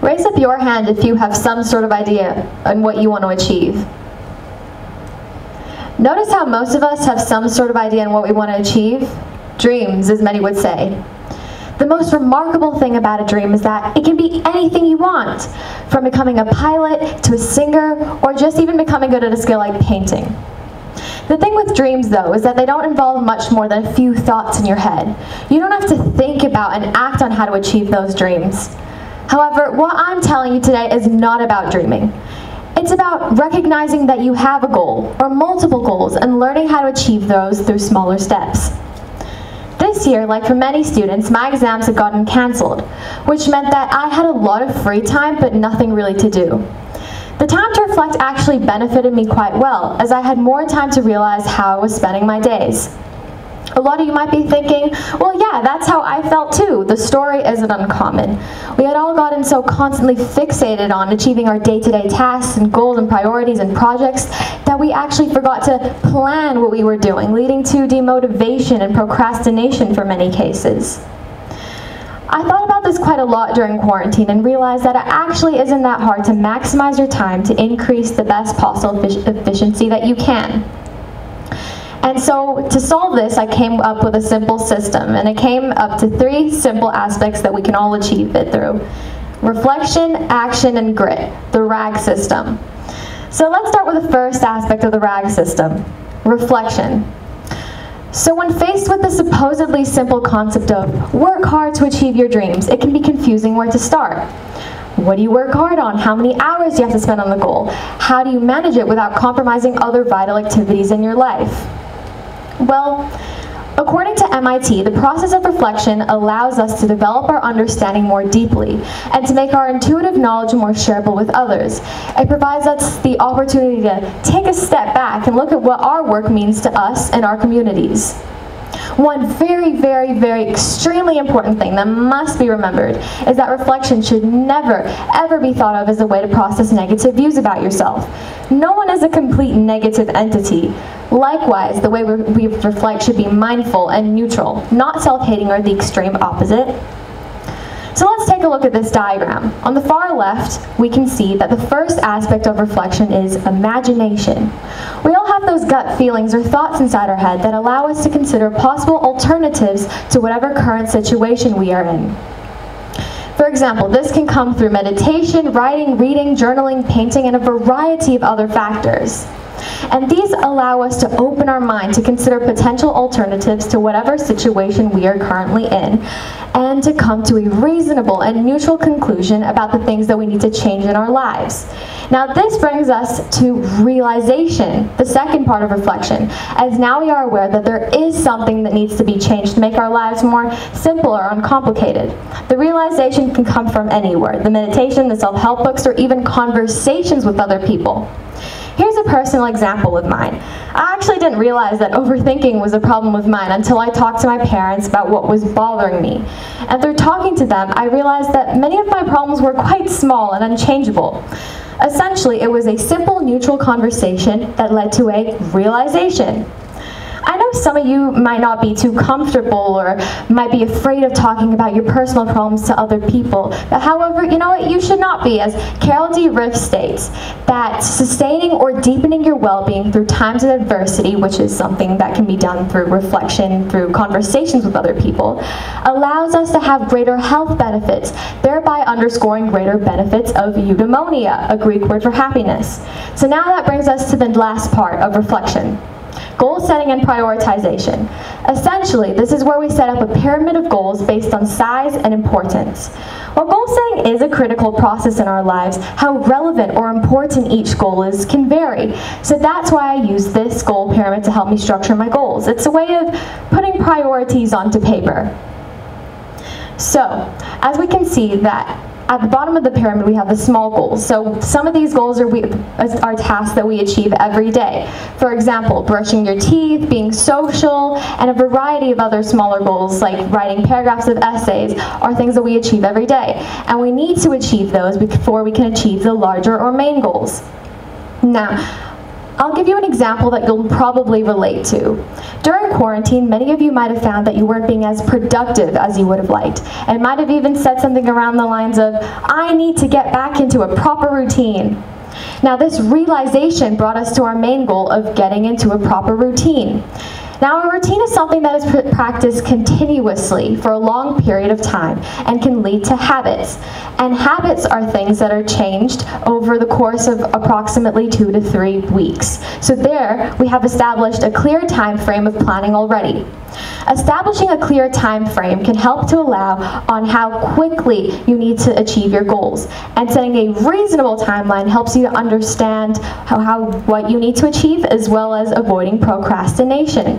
Raise up your hand if you have some sort of idea on what you want to achieve. Notice how most of us have some sort of idea on what we want to achieve? Dreams, as many would say. The most remarkable thing about a dream is that it can be anything you want, from becoming a pilot to a singer, or just even becoming good at a skill like painting. The thing with dreams, though, is that they don't involve much more than a few thoughts in your head. You don't have to think about and act on how to achieve those dreams. However, what I'm telling you today is not about dreaming. It's about recognizing that you have a goal, or multiple goals, and learning how to achieve those through smaller steps. This year, like for many students, my exams had gotten canceled, which meant that I had a lot of free time, but nothing really to do. The time to reflect actually benefited me quite well, as I had more time to realize how I was spending my days. A lot of you might be thinking, well, yeah, that's how I felt too. The story isn't uncommon. We had all gotten so constantly fixated on achieving our day-to-day tasks and goals and priorities and projects that we actually forgot to plan what we were doing, leading to demotivation and procrastination for many cases. I thought about this quite a lot during quarantine and realized that it actually isn't that hard to maximize your time to increase the best possible efficiency that you can. And so to solve this, I came up with a simple system, and it came up to 3 simple aspects that we can all achieve it through: reflection, action, and grit, the RAG system. So let's start with the first aspect of the RAG system, reflection. So when faced with the supposedly simple concept of work hard to achieve your dreams, it can be confusing where to start. What do you work hard on? How many hours do you have to spend on the goal? How do you manage it without compromising other vital activities in your life? Well, according to MIT, the process of reflection allows us to develop our understanding more deeply and to make our intuitive knowledge more shareable with others. It provides us the opportunity to take a step back and look at what our work means to us and our communities. One very, very, very extremely important thing that must be remembered is that reflection should never, ever be thought of as a way to process negative views about yourself. No one is a complete negative entity. Likewise, the way we reflect should be mindful and neutral, not self-hating or the extreme opposite. So let's take a look at this diagram. On the far left, we can see that the first aspect of reflection is imagination. We all have those gut feelings or thoughts inside our head that allow us to consider possible alternatives to whatever current situation we are in. For example, this can come through meditation, writing, reading, journaling, painting, and a variety of other factors. And these allow us to open our mind to consider potential alternatives to whatever situation we are currently in, and to come to a reasonable and neutral conclusion about the things that we need to change in our lives. Now this brings us to realization, the second part of reflection, as now we are aware that there is something that needs to be changed to make our lives more simple or uncomplicated. The realization can come from anywhere: the meditation, the self-help books, or even conversations with other people. Here's a personal example of mine. I actually didn't realize that overthinking was a problem with mine until I talked to my parents about what was bothering me. And through talking to them, I realized that many of my problems were quite small and unchangeable. Essentially, it was a simple, neutral conversation that led to a realization. I know some of you might not be too comfortable or might be afraid of talking about your personal problems to other people. But however, you know what? You should not be, as Carol D. Riff states, that sustaining or deepening your well-being through times of adversity, which is something that can be done through reflection, through conversations with other people, allows us to have greater health benefits, thereby underscoring greater benefits of eudaimonia, a Greek word for happiness. So now that brings us to the last part of reflection: goal setting and prioritization. Essentially, this is where we set up a pyramid of goals based on size and importance. While goal setting is a critical process in our lives, how relevant or important each goal is can vary. So that's why I use this goal pyramid to help me structure my goals. It's a way of putting priorities onto paper. So, as we can see that at the bottom of the pyramid, we have the small goals. So some of these goals are tasks that we achieve every day. For example, brushing your teeth, being social, and a variety of other smaller goals like writing paragraphs of essays are things that we achieve every day. And we need to achieve those before we can achieve the larger or main goals. Now, I'll give you an example that you'll probably relate to. During quarantine, many of you might have found that you weren't being as productive as you would have liked, and might have even said something around the lines of, "I need to get back into a proper routine." Now, this realization brought us to our main goal of getting into a proper routine. Now, a routine is something that is practiced continuously for a long period of time and can lead to habits. And habits are things that are changed over the course of approximately 2 to 3 weeks. So there, we have established a clear time frame of planning already. Establishing a clear time frame can help to allow on how quickly you need to achieve your goals. And setting a reasonable timeline helps you to understand what you need to achieve, as well as avoiding procrastination.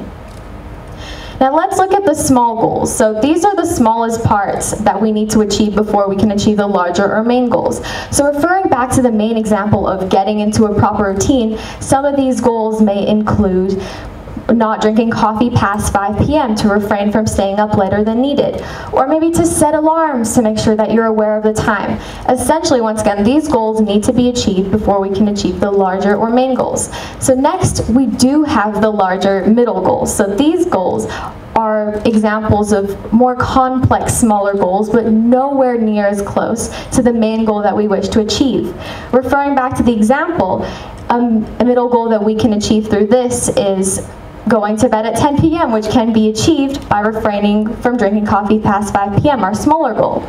Now let's look at the small goals. So these are the smallest parts that we need to achieve before we can achieve the larger or main goals. So referring back to the main example of getting into a proper routine, some of these goals may include not drinking coffee past 5 p.m. to refrain from staying up later than needed, or maybe to set alarms to make sure that you're aware of the time. Essentially, once again, these goals need to be achieved before we can achieve the larger or main goals. So next, we do have the larger middle goals. So these goals are examples of more complex, smaller goals, but nowhere near as close to the main goal that we wish to achieve. Referring back to the example, a middle goal that we can achieve through this is going to bed at 10 p.m., which can be achieved by refraining from drinking coffee past 5 p.m., our smaller goal.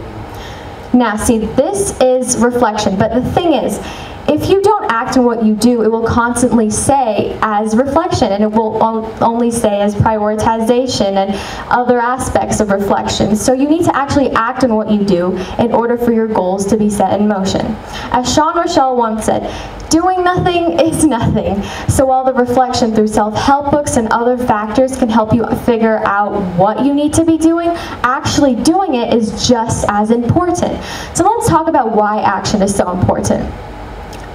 Now, see, this is reflection, but the thing is, if you don't act on what you do, it will constantly say as reflection, and it will only say as prioritization and other aspects of reflection. So you need to actually act on what you do in order for your goals to be set in motion. As Sean Rochelle once said, doing nothing is nothing. So while the reflection through self-help books and other factors can help you figure out what you need to be doing, actually doing it is just as important. So let's talk about why action is so important.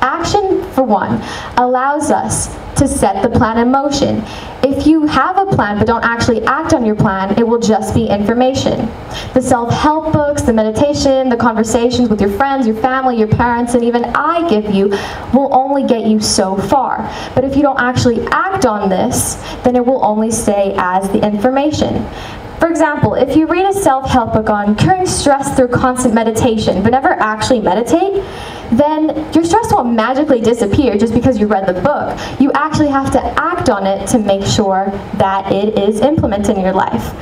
Action, for one, allows us to set the plan in motion. If you have a plan but don't actually act on your plan, it will just be information. The self-help books, the meditation, the conversations with your friends, your family, your parents, and even I give you will only get you so far. But if you don't actually act on this, then it will only stay as the information. For example, if you read a self-help book on curing stress through constant meditation, but never actually meditate, then your stress won't magically disappear just because you read the book. You actually have to act on it to make sure that it is implemented in your life.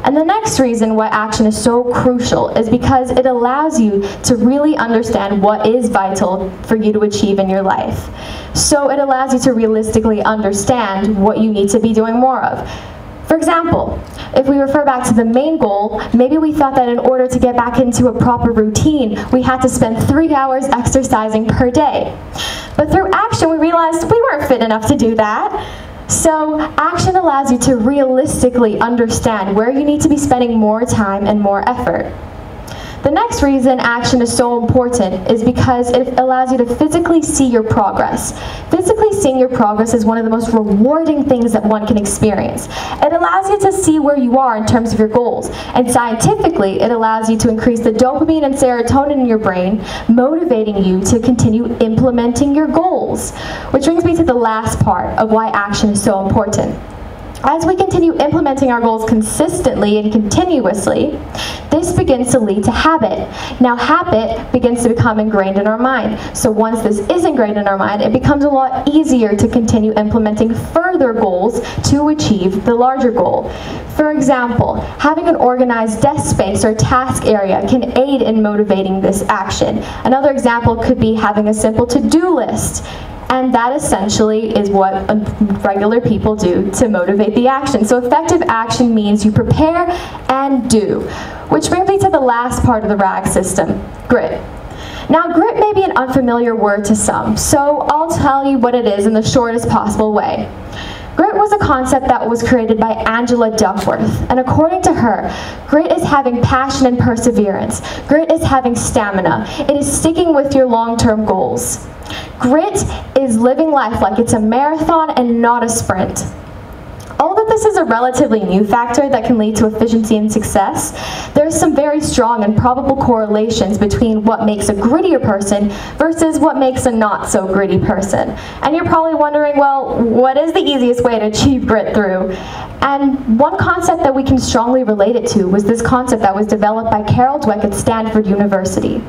And the next reason why action is so crucial is because it allows you to really understand what is vital for you to achieve in your life. So it allows you to realistically understand what you need to be doing more of. For example, if we refer back to the main goal, maybe we thought that in order to get back into a proper routine, we had to spend 3 hours exercising per day. But through action, we realized we weren't fit enough to do that. So action allows you to realistically understand where you need to be spending more time and more effort. The next reason action is so important is because it allows you to physically see your progress. Physically seeing your progress is one of the most rewarding things that one can experience. It allows you to see where you are in terms of your goals. And scientifically, it allows you to increase the dopamine and serotonin in your brain, motivating you to continue implementing your goals. Which brings me to the last part of why action is so important. As we continue implementing our goals consistently and continuously, this begins to lead to habit. Now, habit begins to become ingrained in our mind. So once this is ingrained in our mind, it becomes a lot easier to continue implementing further goals to achieve the larger goal. For example, having an organized desk space or task area can aid in motivating this action. Another example could be having a simple to-do list. And that essentially is what regular people do to motivate the action. So effective action means you prepare and do. Which brings me to the last part of the RAG system, grit. Now, grit may be an unfamiliar word to some, so I'll tell you what it is in the shortest possible way. Grit was a concept that was created by Angela Duckworth, and according to her, grit is having passion and perseverance. Grit is having stamina. It is sticking with your long-term goals. Grit is living life like it's a marathon and not a sprint. Although this is a relatively new factor that can lead to efficiency and success, there's some very strong and probable correlations between what makes a grittier person versus what makes a not so gritty person. And you're probably wondering, well, what is the easiest way to achieve grit through? And one concept that we can strongly relate it to was this concept that was developed by Carol Dweck at Stanford University.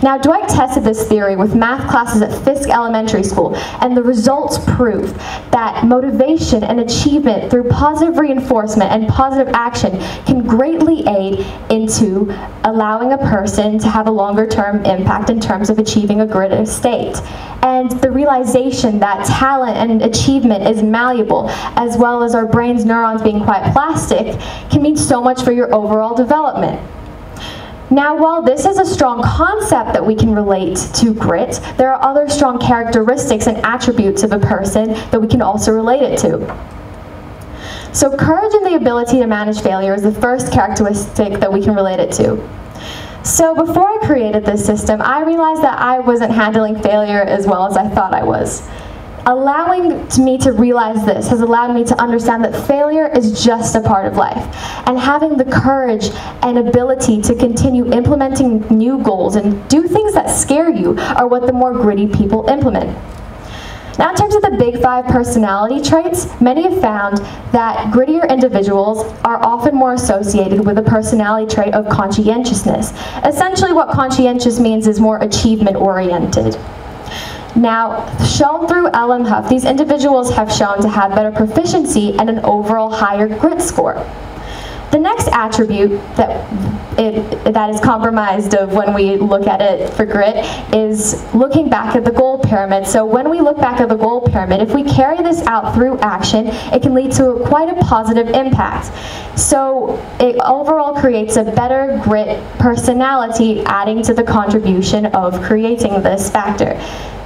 Now, Dweck tested this theory with math classes at Fisk Elementary School, and the results proved that motivation and achievement through positive reinforcement and positive action can greatly aid into allowing a person to have a longer-term impact in terms of achieving a gritted state. And the realization that talent and achievement is malleable, as well as our brain's neurons being quite plastic, can mean so much for your overall development. Now, while this is a strong concept that we can relate to grit, there are other strong characteristics and attributes of a person that we can also relate it to. So courage and the ability to manage failure is the first characteristic that we can relate it to. So before I created this system, I realized that I wasn't handling failure as well as I thought I was. Allowing me to realize this has allowed me to understand that failure is just a part of life, and having the courage and ability to continue implementing new goals and do things that scare you are what the more gritty people implement. Now, in terms of the big 5 personality traits, many have found that grittier individuals are often more associated with a personality trait of conscientiousness. Essentially, what conscientious means is more achievement-oriented. Now, shown through LM these individuals have shown to have better proficiency and an overall higher grit score. The next attribute that is compromised of when we look at it for grit is looking back at the goal pyramid. So when we look back at the goal pyramid, if we carry this out through action, it can lead to quite a positive impact. So it overall creates a better grit personality, adding to the contribution of creating this factor.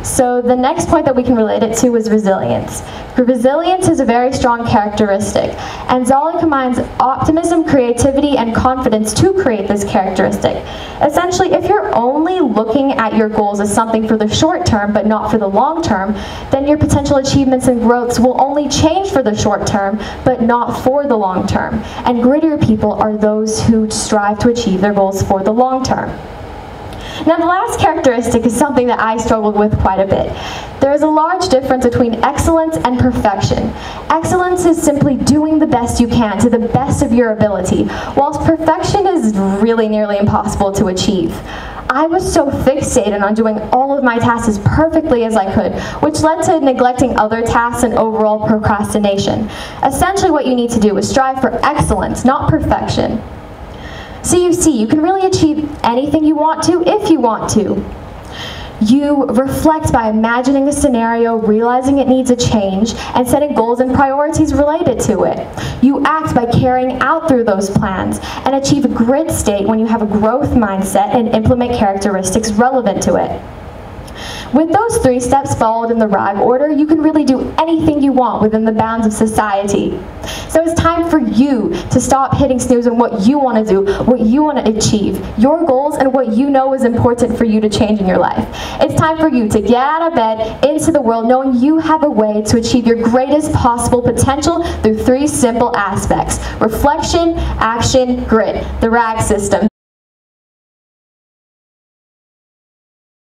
So the next point that we can relate it to is resilience. Resilience is a very strong characteristic, and Zolli combines optimism, creativity, and confidence to create this characteristic. Essentially, if you're only looking at your goals as something for the short term but not for the long term, then your potential achievements and growths will only change for the short term but not for the long term. And grittier people are those who strive to achieve their goals for the long term. Now, the last characteristic is something that I struggled with quite a bit. There is a large difference between excellence and perfection. Excellence is simply doing the best you can to the best of your ability, whilst perfection is really nearly impossible to achieve. I was so fixated on doing all of my tasks as perfectly as I could, which led to neglecting other tasks and overall procrastination. Essentially, what you need to do is strive for excellence, not perfection. So you see, you can really achieve anything you want to if you want to. You reflect by imagining a scenario, realizing it needs a change, and setting goals and priorities related to it. You act by carrying out through those plans and achieve a grit state when you have a growth mindset and implement characteristics relevant to it. With those 3 steps followed in the RAG order, you can really do anything you want within the bounds of society. So it's time for you to stop hitting snooze on what you want to do, what you want to achieve, your goals, and what you know is important for you to change in your life. It's time for you to get out of bed, into the world, knowing you have a way to achieve your greatest possible potential through 3 simple aspects: reflection, action, grit, the RAG system.